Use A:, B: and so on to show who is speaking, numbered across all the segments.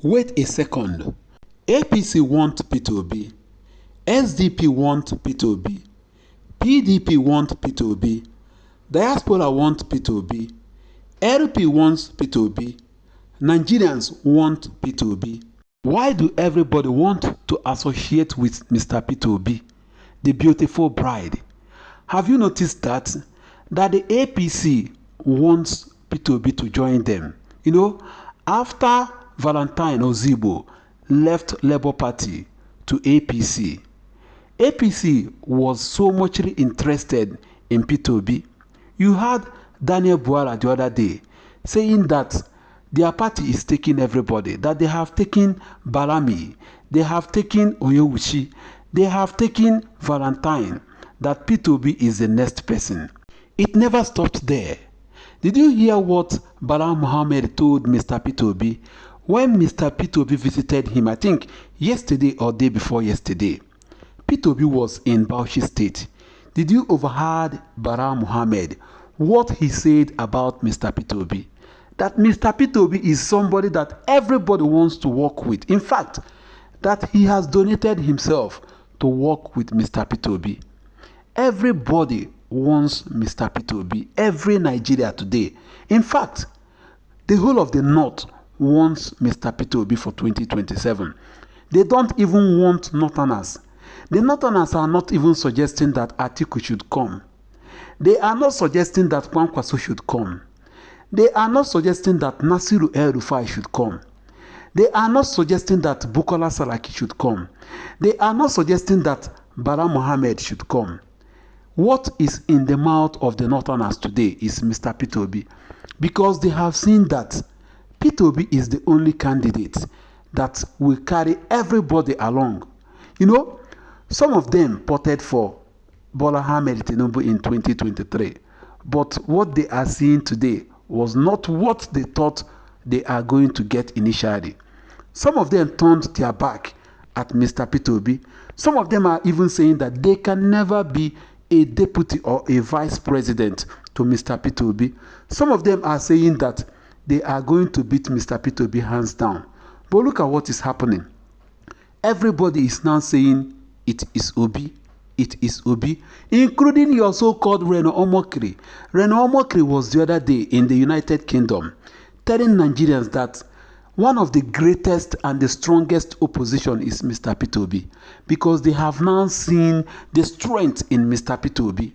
A: Wait a second. APC want P2B. SDP want P2B. PDP want P2B. Diaspora want P2B. LP wants P2B. Nigerians want P2B. Why do everybody want to associate with Mr. P2B, the beautiful bride? Have you noticed that the APC wants P2B to join them? You know, after Valentine Ozigbo left Labour Party to APC, APC was so much interested in P2B. You heard Daniel Buara the other day saying that their party is taking everybody, that they have taken Balami, they have taken Oyewuchi, they have taken Valentine, that P2B is the next person. It never stopped there. Did you hear what Bala Mohammed told Mr. P2B when Mr. P2B visited him, I think yesterday or day before yesterday? P2B was in Bauchi State. Did you overheard Bala Mohammed what he said about Mr. P2B? That Mr. P2B is somebody that everybody wants to work with. In fact, that he has donated himself to work with Mr. P2B. Everybody wants Mr. P2B. Every Nigeria today. In fact, the whole of the North wants Mr. P2B for 2027. They don't even want Northerners. The Northerners are not even suggesting that Atiku should come. They are not suggesting that Kwankwaso should come. They are not suggesting that Nasiru El-Rufai should come. They are not suggesting that Bukola Saraki should come. They are not suggesting that Bala Mohammed should come. What is in the mouth of the Northerners today is Mr. P2B, because they have seen that P2B is the only candidate that will carry everybody along. You know, some of them voted for Bala Mohammed Tinubu in 2023, but what they are seeing today was not what they thought they are going to get initially. Some of them turned their back at Mr. P2B. Some of them are even saying that they can never be a deputy or a vice president to Mr. P2B. Some of them are saying that they are going to beat Mr. P2B hands down. But look at what is happening. Everybody is now saying it is Obi. It is Obi, including your so-called Reno Omokri. Reno Omokri was the other day in the United Kingdom telling Nigerians that one of the greatest and the strongest opposition is Mr. P2B, because they have now seen the strength in Mr. P2B.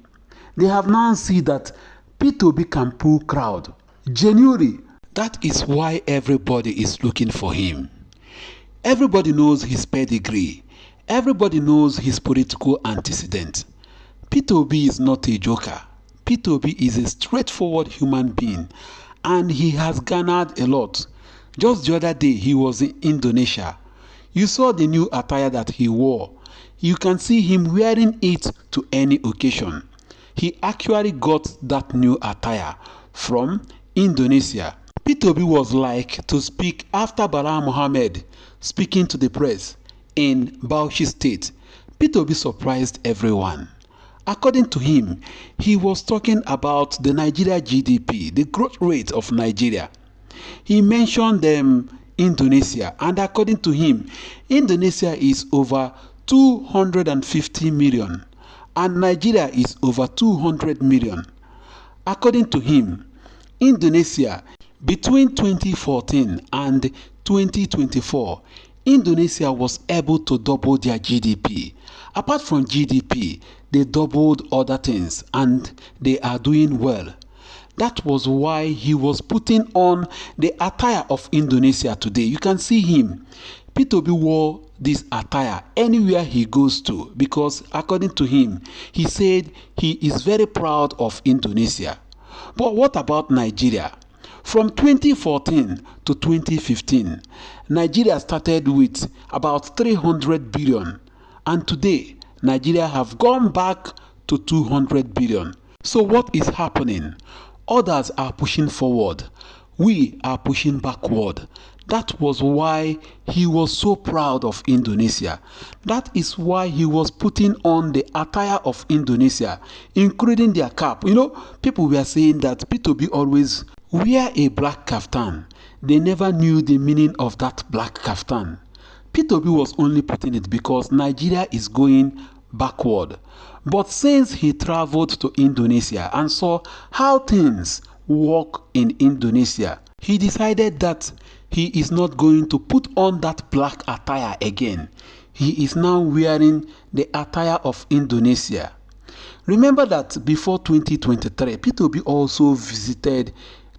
A: They have now seen that P2B can pull crowd. Genuinely, that is why everybody is looking for him. Everybody knows his pedigree. Everybody knows his political antecedent. P2B is not a joker. P2B is a straightforward human being, and he has garnered a lot. Just the other day, he was in Indonesia. You saw the new attire that he wore. You can see him wearing it to any occasion. He actually got that new attire from Indonesia. P2B was like to speak after Bala Mohammed speaking to the press in Bauchi State. P2B surprised everyone. According to him, he was talking about the Nigeria GDP, the growth rate of Nigeria. He mentioned Indonesia, and according to him, Indonesia is over 250 million and Nigeria is over 200 million. According to him, Indonesia, between 2014 and 2024, Indonesia was able to double their GDP. Apart from GDP, they doubled other things and they are doing well. That was why he was putting on the attire of Indonesia today. You can see him. P2B wore this attire anywhere he goes to because according to him, he said he is very proud of Indonesia. But what about Nigeria? From 2014 to 2015, Nigeria started with about 300 billion, and today Nigeria have gone back to 200 billion. So what is happening? Others are pushing forward. We are pushing backward. That was why he was so proud of Indonesia. That is why he was putting on the attire of Indonesia, including their cap. You know, people were saying that P2B always wear a black kaftan. they never knew the meaning of that black kaftan. Peter Obi was only putting it because Nigeria is going backward. But since he traveled to Indonesia and saw how things work in Indonesia, he decided that he is not going to put on that black attire again. He is now wearing the attire of Indonesia. Remember that before 2023, Peter Obi also visited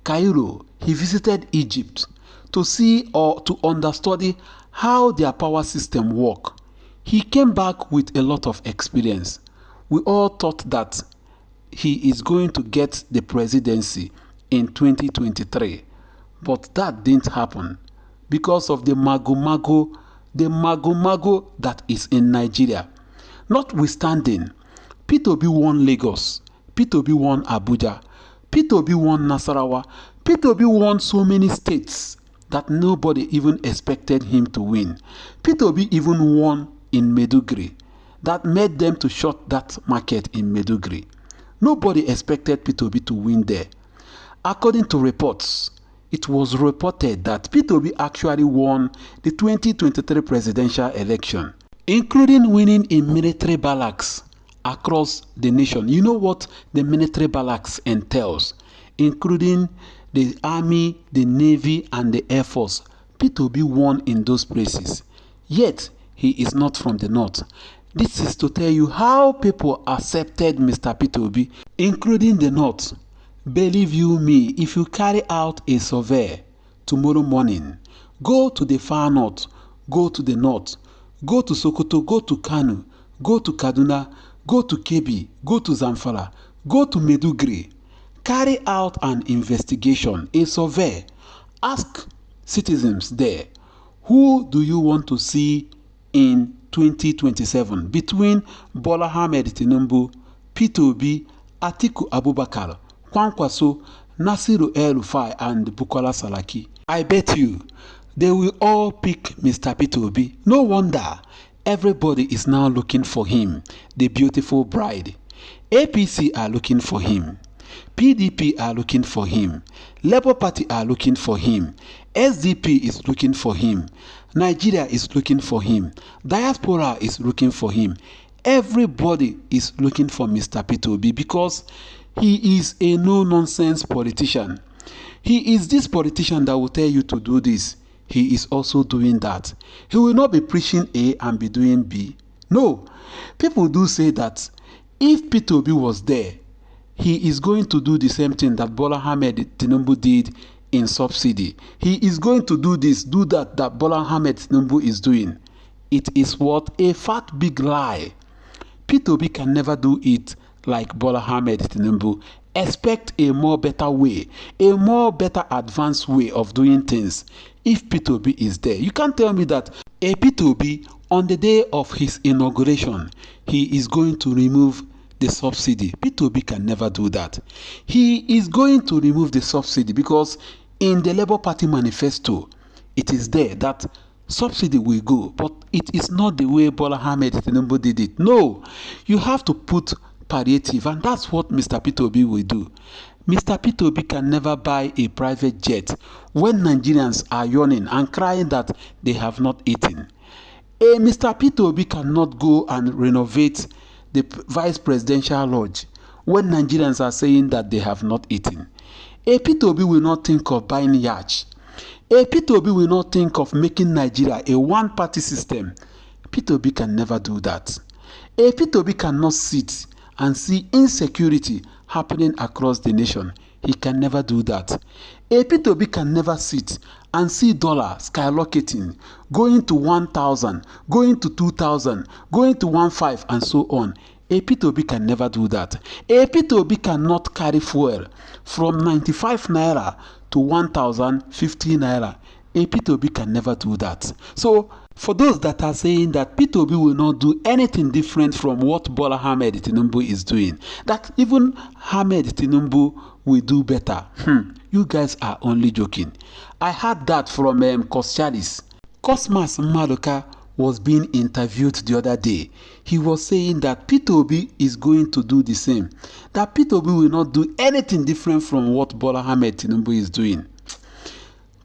A: Cairo. He visited Egypt to see or to understudy how their power system work. He came back with a lot of experience. We all thought that he is going to get the presidency in 2023, but that didn't happen because of the mago that is in Nigeria. Notwithstanding, Peter Obi won Lagos, Peter Obi won Abuja, Peter Obi won Nasarawa, Peter Obi won so many states that nobody even expected him to win. Peter Obi even won in Pedigree. That made them to shut that market in Pedigree. Nobody expected Peter Obi to win there. According to reports, it was reported that Peter Obi actually won the 2023 presidential election, including winning in military barracks across the nation. You know what the military barracks entails, including the army, the navy, and the air force. Peter Obi won in those places. Yet, he is not from the north. This is to tell you how people accepted Mr. Peter Obi, including the north. Believe you me, if you carry out a survey tomorrow morning, go to the far north, go to the north, go to Sokoto, go to Kano, go to Kaduna, go to Kebbi, go to Zamfara, go to Pedigree, carry out an investigation, a survey. Ask citizens there, who do you want to see in 2027 between Bala Mohammed Tinubu, Peter Obi, Atiku Abubakar, Kwankwaso, Nasiru El-Rufai, and Bukola Saraki? I bet you they will all pick Mr. Peter Obi. No wonder everybody is now looking for him, the beautiful bride. APC are looking for him. PDP are looking for him. Labour Party are looking for him. SDP is looking for him. Nigeria is looking for him. Diaspora is looking for him. Everybody is looking for Mr. Peter Obi because he is a no-nonsense politician. He is this politician that will tell you to do this. He is also doing that. He will not be preaching A and be doing B. No. People do say that if Peter Obi was there, he is going to do the same thing that Bala Mohammed Tinubu did in subsidy. He is going to do this, do that Bala Mohammed Tinubu is doing. It is what? A fat big lie. Peter Obi can never do it like Bala Mohammed Tinubu. Expect a more better way, a more better advanced way of doing things if Peter Obi is there. You can't tell me that a Peter Obi, on the day of his inauguration, he is going to remove the subsidy. Peter Obi can never do that. He is going to remove the subsidy because in the Labour Party manifesto, it is there that subsidy will go, but it is not the way Bala Mohammed Tinubu did it. No, you have to put palliative, and that's what Mr. Peter Obi will do. Mr. Peter Obi can never buy a private jet when Nigerians are yawning and crying that they have not eaten. Mr. Peter Obi cannot go and renovate the vice presidential lodge when Nigerians are saying that they have not eaten. Peter Obi will not think of buying yacht. Peter Obi will not think of making Nigeria a one-party system. Peter Obi can never do that. Peter Obi cannot sit and see insecurity happening across the nation. He can never do that. Peter Obi can never sit and see dollar skyrocketing, going to 1,000, going to 2,000, going to 15, and so on. Peter Obi can never do that. Peter Obi cannot carry fuel from 95 naira to 1,050 naira. Peter Obi can never do that. So, for those that are saying that Peter Obi will not do anything different from what Bala Mohammed Tinubu is doing, that even Mohammed Tinubu will do better, you guys are only joking. I heard that from Kosciadis. Cosmas Madoka was being interviewed the other day. He was saying that Peter Obi is going to do the same. That Peter Obi will not do anything different from what Bala Mohammed Tinubu is doing.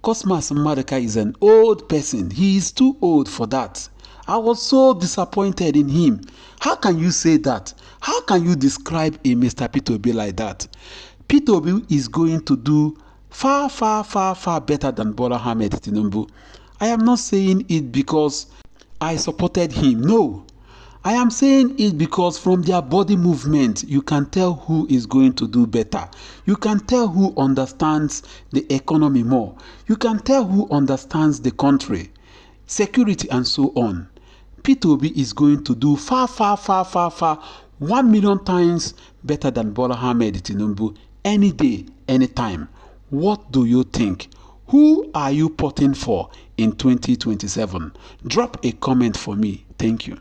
A: Cosmas Madaka is an old person. He is too old for that. I was so disappointed in him. How can you say that? How can you describe a Mr. Peter Obi like that? Peter Obi is going to do far, far, far, far better than Bala Mohammed Tinubu. I am not saying it because I supported him. No. I am saying it because from their body movement, you can tell who is going to do better. You can tell who understands the economy more. You can tell who understands the country, security, and so on. Peter Obi is going to do far, far, far, far, far, 1 million times better than Bala Mohammed Tinubu any day, anytime. What do you think? Who are you voting for in 2027? Drop a comment for me. Thank you.